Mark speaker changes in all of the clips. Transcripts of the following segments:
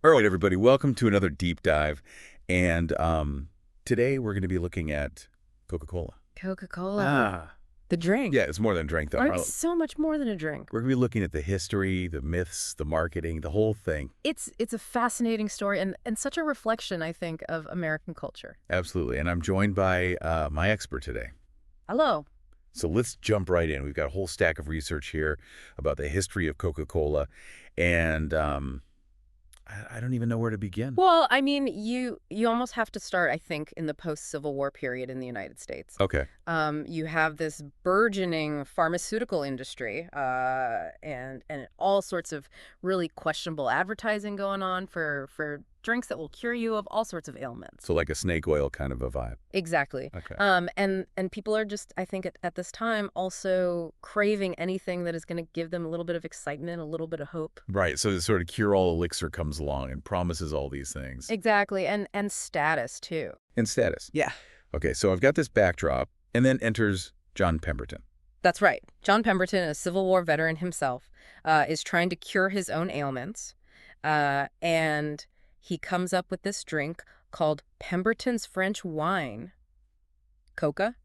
Speaker 1: All right, everybody, welcome to another deep dive. And today we're going to be looking at Coca-Cola.
Speaker 2: Coca-Cola.
Speaker 1: Ah.
Speaker 2: The drink.
Speaker 1: Yeah, it's more than a drink, though.
Speaker 2: Or it's so much more than a drink.
Speaker 1: We're going to be looking at the history, the myths, the marketing, the whole thing.
Speaker 2: It's a fascinating story and such a reflection, I think, of American culture.
Speaker 1: Absolutely. And I'm joined by my expert today.
Speaker 2: Hello.
Speaker 1: So let's jump right in. We've got a whole stack of research here about the history of Coca-Cola. And I don't even know where to begin.
Speaker 2: Well, I mean, you almost have to start, I think, in the post-Civil War period in the United States.
Speaker 1: Okay.
Speaker 2: You have this burgeoning pharmaceutical industry and all sorts of really questionable advertising going on for drinks that will cure you of all sorts of ailments.
Speaker 1: So like a snake oil kind of a vibe.
Speaker 2: Exactly.
Speaker 1: Okay.
Speaker 2: And people are just, I think, at this time also craving anything that is going to give them a little bit of excitement, a little bit of hope.
Speaker 1: Right. So this sort of cure-all elixir comes along and promises all these things.
Speaker 2: Exactly. And status, too.
Speaker 1: And status.
Speaker 2: Yeah.
Speaker 1: Okay, so I've got this backdrop, and then enters John Pemberton.
Speaker 2: That's right. John Pemberton, a Civil War veteran himself, is trying to cure his own ailments. And he comes up with this drink called Pemberton's French wine. Coca?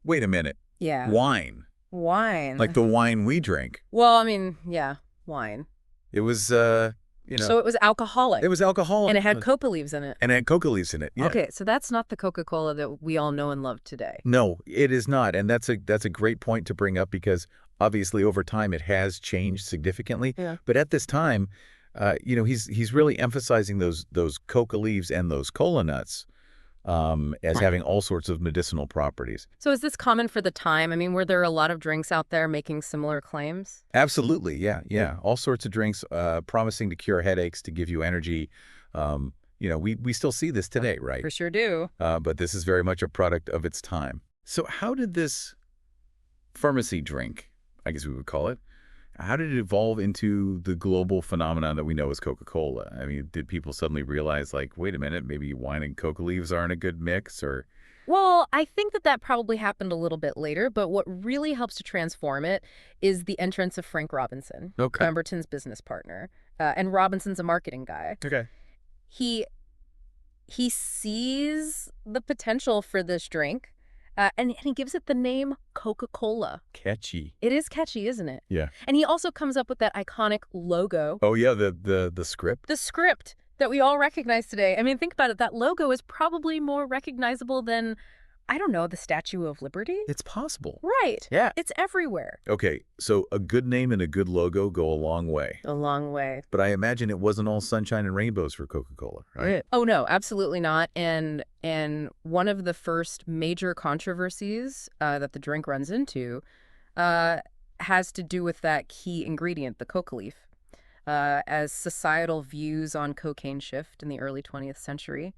Speaker 1: Wait a minute.
Speaker 2: Yeah.
Speaker 1: Wine.
Speaker 2: Wine.
Speaker 1: Like the wine we drink.
Speaker 2: Well, I mean, yeah, wine.
Speaker 1: It was,
Speaker 2: So it was alcoholic.
Speaker 1: it was alcoholic.
Speaker 2: And it had coca leaves in it.
Speaker 1: And it had coca leaves in it, yeah.
Speaker 2: Okay, so that's not the Coca-Cola that we all know and love today.
Speaker 1: No, it is not. And that's a great point to bring up because obviously over time it has changed significantly.
Speaker 2: Yeah.
Speaker 1: But at this time, he's really emphasizing those coca leaves and those cola nuts as having all sorts of medicinal properties.
Speaker 2: So is this common for the time? I mean, were there a lot of drinks out there making similar claims?
Speaker 1: Absolutely, yeah. All sorts of drinks promising to cure headaches, to give you energy. We still see this today, right?
Speaker 2: For sure do.
Speaker 1: But this is very much a product of its time. So how did this pharmacy drink, I guess we would call it, how did it evolve into the global phenomenon that we know as Coca-Cola? I mean, did people suddenly realize, like, wait a minute, maybe wine and coca leaves aren't a good mix, or...
Speaker 2: Well, I think that probably happened a little bit later, but what really helps to transform it is the entrance of Frank Robinson,
Speaker 1: Okay.
Speaker 2: Pemberton's business partner. And Robinson's a marketing guy.
Speaker 1: Okay.
Speaker 2: He sees the potential for this drink, and he gives it the name Coca-Cola.
Speaker 1: Catchy.
Speaker 2: It is catchy, isn't it?
Speaker 1: Yeah.
Speaker 2: And he also comes up with that iconic logo.
Speaker 1: Oh, yeah, the script?
Speaker 2: The script that we all recognize today. I mean, think about it. That logo is probably more recognizable than, I don't know, the Statue of Liberty?
Speaker 1: It's possible.
Speaker 2: Right.
Speaker 1: Yeah.
Speaker 2: It's everywhere.
Speaker 1: Okay, so a good name and a good logo go a long way.
Speaker 2: A long way.
Speaker 1: But I imagine it wasn't all sunshine and rainbows for Coca-Cola, right?
Speaker 2: Oh, no, absolutely not. And one of the first major controversies that the drink runs into has to do with that key ingredient, the coca leaf. As societal views on cocaine shift in the early 20th century,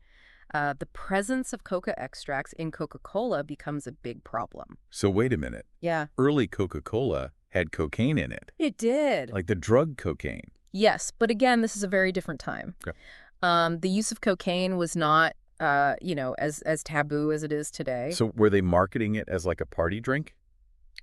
Speaker 2: the presence of coca extracts in Coca-Cola becomes a big problem.
Speaker 1: So wait a minute.
Speaker 2: Yeah.
Speaker 1: Early Coca-Cola had cocaine in it.
Speaker 2: It did.
Speaker 1: Like the drug cocaine.
Speaker 2: Yes, but again, this is a very different time.
Speaker 1: Okay.
Speaker 2: The use of cocaine was not, as taboo as it is today.
Speaker 1: So were they marketing it as like a party drink?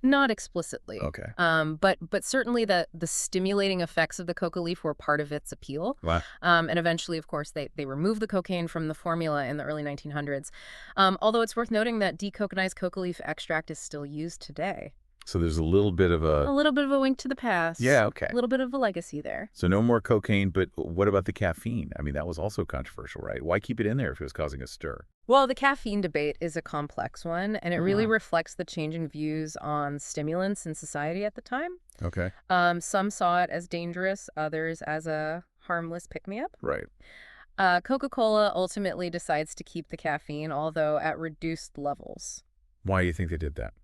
Speaker 2: Not explicitly.
Speaker 1: Okay.
Speaker 2: But certainly the stimulating effects of the coca leaf were part of its appeal.
Speaker 1: Wow.
Speaker 2: And eventually, of course, they removed the cocaine from the formula in the early 1900s. Although it's worth noting that decoconized coca leaf extract is still used today.
Speaker 1: So there's a little bit of
Speaker 2: A little bit of a wink to the past.
Speaker 1: Yeah, okay.
Speaker 2: A little bit of a legacy there.
Speaker 1: So no more cocaine, but what about the caffeine? I mean, that was also controversial, right? Why keep it in there if it was causing a stir?
Speaker 2: Well, the caffeine debate is a complex one, and it really reflects the changing views on stimulants in society at the time.
Speaker 1: Okay.
Speaker 2: Some saw it as dangerous, others as a harmless pick-me-up.
Speaker 1: Right.
Speaker 2: Coca-Cola ultimately decides to keep the caffeine, although at reduced levels.
Speaker 1: Why do you think they did that?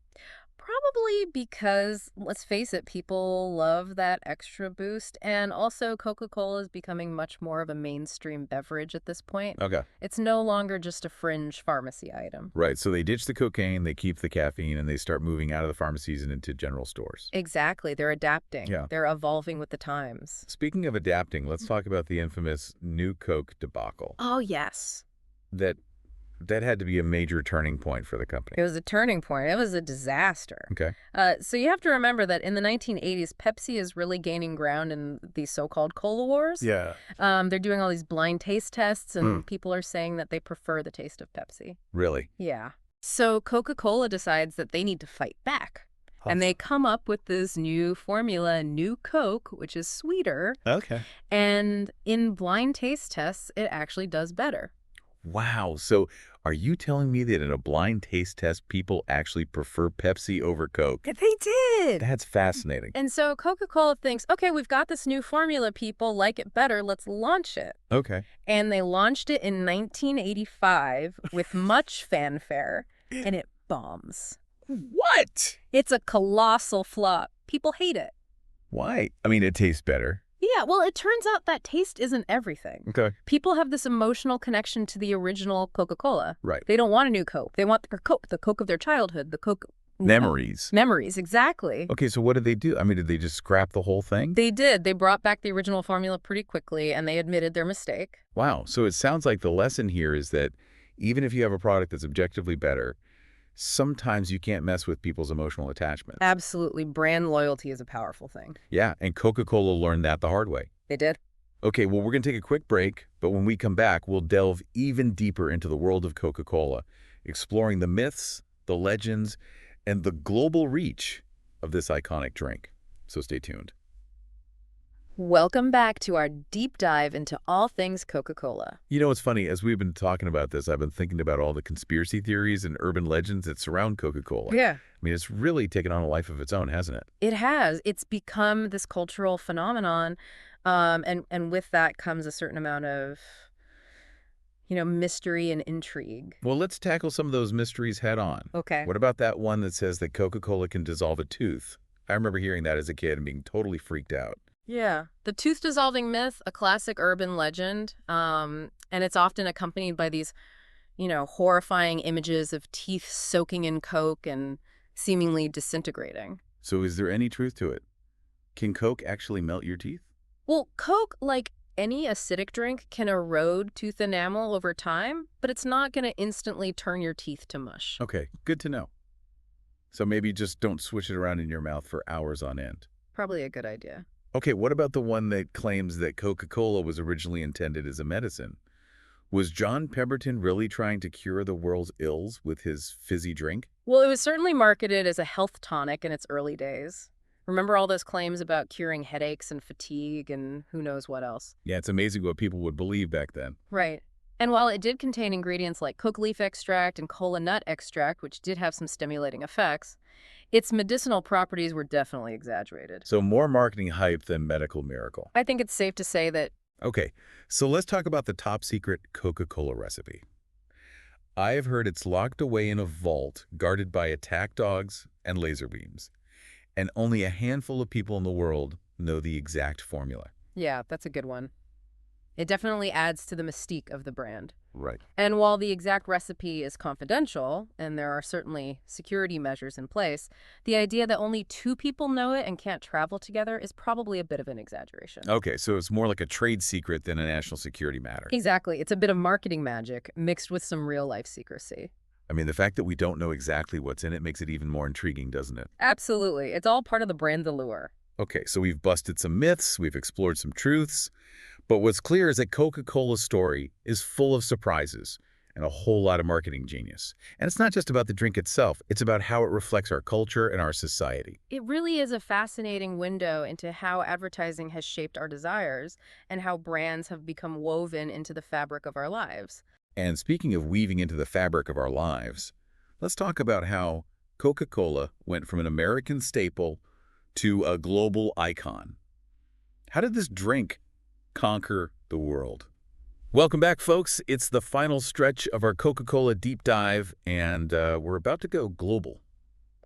Speaker 2: Probably because, let's face it, people love that extra boost. And also, Coca-Cola is becoming much more of a mainstream beverage at this point.
Speaker 1: Okay.
Speaker 2: It's no longer just a fringe pharmacy item.
Speaker 1: Right. So they ditch the cocaine, they keep the caffeine, and they start moving out of the pharmacies and into general stores.
Speaker 2: Exactly. They're adapting.
Speaker 1: Yeah.
Speaker 2: They're evolving with the times.
Speaker 1: Speaking of adapting, let's talk about the infamous New Coke debacle.
Speaker 2: Oh, yes.
Speaker 1: That That had to be a major turning point for the company.
Speaker 2: It was a turning point. It was a disaster.
Speaker 1: Okay.
Speaker 2: So you have to remember that in the 1980s, Pepsi is really gaining ground in these so-called cola wars.
Speaker 1: Yeah.
Speaker 2: They're doing all these blind taste tests, and people are saying that they prefer the taste of Pepsi.
Speaker 1: Really?
Speaker 2: Yeah. So Coca-Cola decides that they need to fight back. And they come up with this new formula, New Coke, which is sweeter.
Speaker 1: Okay.
Speaker 2: And in blind taste tests, it actually does better.
Speaker 1: Wow. So are you telling me that in a blind taste test, people actually prefer Pepsi over Coke?
Speaker 2: They did.
Speaker 1: That's fascinating.
Speaker 2: And so Coca-Cola thinks, okay, we've got this new formula, people like it better, let's launch it.
Speaker 1: Okay.
Speaker 2: And they launched it in 1985 with much fanfare, and it bombs.
Speaker 1: What?
Speaker 2: It's a colossal flop. People hate it.
Speaker 1: Why? I mean, it tastes better.
Speaker 2: Yeah, well, it turns out that taste isn't everything.
Speaker 1: Okay.
Speaker 2: People have this emotional connection to the original Coca-Cola.
Speaker 1: Right.
Speaker 2: They don't want a new Coke. They want their Coke, the Coke of their childhood, the Coke...
Speaker 1: Memories.
Speaker 2: Memories, exactly.
Speaker 1: Okay, so what did they do? I mean, did they just scrap the whole thing?
Speaker 2: They did. They brought back the original formula pretty quickly, and they admitted their mistake.
Speaker 1: Wow. So it sounds like the lesson here is that even if you have a product that's objectively better, sometimes you can't mess with people's emotional attachments.
Speaker 2: Absolutely. Brand loyalty is a powerful thing.
Speaker 1: Yeah, and Coca-Cola learned that the hard way.
Speaker 2: They did.
Speaker 1: Okay, well, we're going to take a quick break, but when we come back, we'll delve even deeper into the world of Coca-Cola, exploring the myths, the legends, and the global reach of this iconic drink. So stay tuned.
Speaker 2: Welcome back to our deep dive into all things Coca-Cola.
Speaker 1: You know, it's funny, as we've been talking about this, I've been thinking about all the conspiracy theories and urban legends that surround Coca-Cola.
Speaker 2: Yeah.
Speaker 1: I mean, it's really taken on a life of its own, hasn't it?
Speaker 2: It has. It's become this cultural phenomenon, and with that comes a certain amount of, mystery and intrigue.
Speaker 1: Well, let's tackle some of those mysteries head on.
Speaker 2: Okay.
Speaker 1: What about that one that says that Coca-Cola can dissolve a tooth? I remember hearing that as a kid and being totally freaked out.
Speaker 2: Yeah. The tooth-dissolving myth, a classic urban legend, and it's often accompanied by these, horrifying images of teeth soaking in Coke and seemingly disintegrating.
Speaker 1: So is there any truth to it? Can Coke actually melt your teeth?
Speaker 2: Well, Coke, like any acidic drink, can erode tooth enamel over time, but it's not going to instantly turn your teeth to mush.
Speaker 1: Okay, good to know. So maybe just don't swish it around in your mouth for hours on end.
Speaker 2: Probably a good idea.
Speaker 1: Okay, what about the one that claims that Coca-Cola was originally intended as a medicine? Was John Pemberton really trying to cure the world's ills with his fizzy drink?
Speaker 2: Well, it was certainly marketed as a health tonic in its early days. Remember all those claims about curing headaches and fatigue and who knows what else?
Speaker 1: Yeah, it's amazing what people would believe back then.
Speaker 2: Right. And while it did contain ingredients like coca leaf extract and cola nut extract, which did have some stimulating effects, its medicinal properties were definitely exaggerated.
Speaker 1: So more marketing hype than medical miracle.
Speaker 2: I think it's safe to say that...
Speaker 1: Okay, so let's talk about the top secret Coca-Cola recipe. I have heard it's locked away in a vault guarded by attack dogs and laser beams. And only a handful of people in the world know the exact formula.
Speaker 2: Yeah, that's a good one. It definitely adds to the mystique of the brand.
Speaker 1: Right.
Speaker 2: And while the exact recipe is confidential, and there are certainly security measures in place, the idea that only 2 people know it and can't travel together is probably a bit of an exaggeration.
Speaker 1: Okay, so it's more like a trade secret than a national security matter.
Speaker 2: Exactly. It's a bit of marketing magic mixed with some real-life secrecy.
Speaker 1: I mean, the fact that we don't know exactly what's in it makes it even more intriguing, doesn't it?
Speaker 2: Absolutely. It's all part of the brand allure.
Speaker 1: Okay, so we've busted some myths, we've explored some truths, but what's clear is that Coca-Cola's story is full of surprises and a whole lot of marketing genius. And it's not just about the drink itself, it's about how it reflects our culture and our society.
Speaker 2: It really is a fascinating window into how advertising has shaped our desires and how brands have become woven into the fabric of our lives.
Speaker 1: And speaking of weaving into the fabric of our lives, let's talk about how Coca-Cola went from an American staple to a global icon. How did this drink conquer the world? Welcome back, folks. It's the final stretch of our Coca-Cola deep dive, and we're about to go global.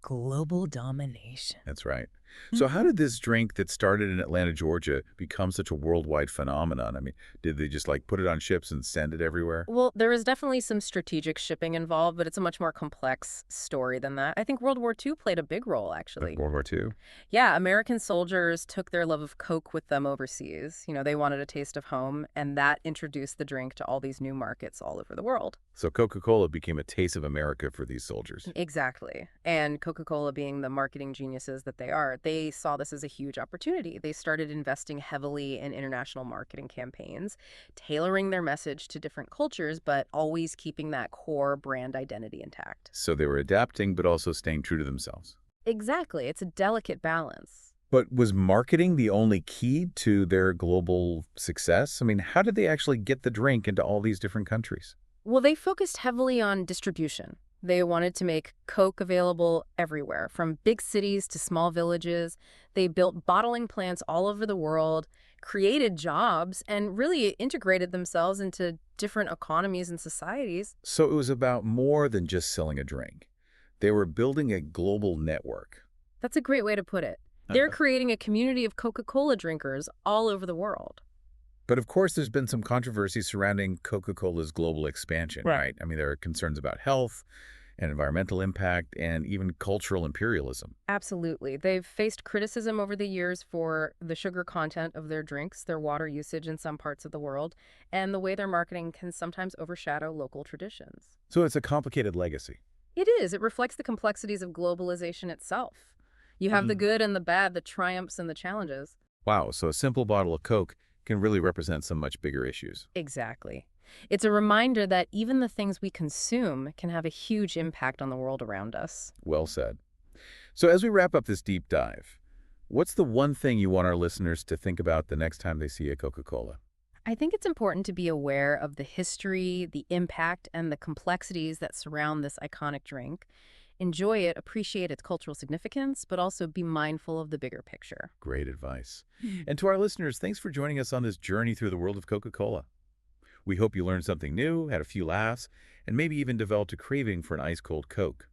Speaker 2: Global domination.
Speaker 1: That's right. So how did this drink that started in Atlanta, Georgia, become such a worldwide phenomenon? I mean, did they just like put it on ships and send it everywhere?
Speaker 2: Well, there is definitely some strategic shipping involved, but it's a much more complex story than that. I think World War II played a big role,
Speaker 1: Like
Speaker 2: actually.
Speaker 1: World War II?
Speaker 2: Yeah, American soldiers took their love of Coke with them overseas. They wanted a taste of home, and that introduced the drink to all these new markets all over the world.
Speaker 1: So Coca-Cola became a taste of America for these soldiers.
Speaker 2: Exactly. And Coca-Cola, being the marketing geniuses that they are, they saw this as a huge opportunity. They started investing heavily in international marketing campaigns, tailoring their message to different cultures, but always keeping that core brand identity intact.
Speaker 1: So they were adapting, but also staying true to themselves.
Speaker 2: Exactly. It's a delicate balance.
Speaker 1: But was marketing the only key to their global success? I mean, how did they actually get the drink into all these different countries?
Speaker 2: Well, they focused heavily on distribution. They wanted to make Coke available everywhere, from big cities to small villages. They built bottling plants all over the world, created jobs, and really integrated themselves into different economies and societies.
Speaker 1: So it was about more than just selling a drink. They were building a global network.
Speaker 2: That's a great way to put it. They're creating a community of Coca-Cola drinkers all over the world.
Speaker 1: But of course, there's been some controversy surrounding Coca-Cola's global expansion, right? I mean, there are concerns about health and environmental impact and even cultural imperialism.
Speaker 2: Absolutely. They've faced criticism over the years for the sugar content of their drinks, their water usage in some parts of the world, and the way their marketing can sometimes overshadow local traditions.
Speaker 1: So it's a complicated legacy.
Speaker 2: It is. It reflects the complexities of globalization itself. You have the good and the bad, the triumphs and the challenges.
Speaker 1: Wow, so a simple bottle of Coke can really represent some much bigger issues.
Speaker 2: Exactly. It's a reminder that even the things we consume can have a huge impact on the world around us.
Speaker 1: Well said. So as we wrap up this deep dive, what's the one thing you want our listeners to think about the next time they see a Coca-Cola?
Speaker 2: I think it's important to be aware of the history, the impact, and the complexities that surround this iconic drink. Enjoy it, appreciate its cultural significance, but also be mindful of the bigger picture.
Speaker 1: Great advice. And to our listeners, thanks for joining us on this journey through the world of Coca-Cola. We hope you learned something new, had a few laughs, and maybe even developed a craving for an ice-cold Coke.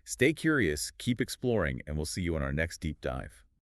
Speaker 1: Stay curious, keep exploring, and we'll see you on our next deep dive.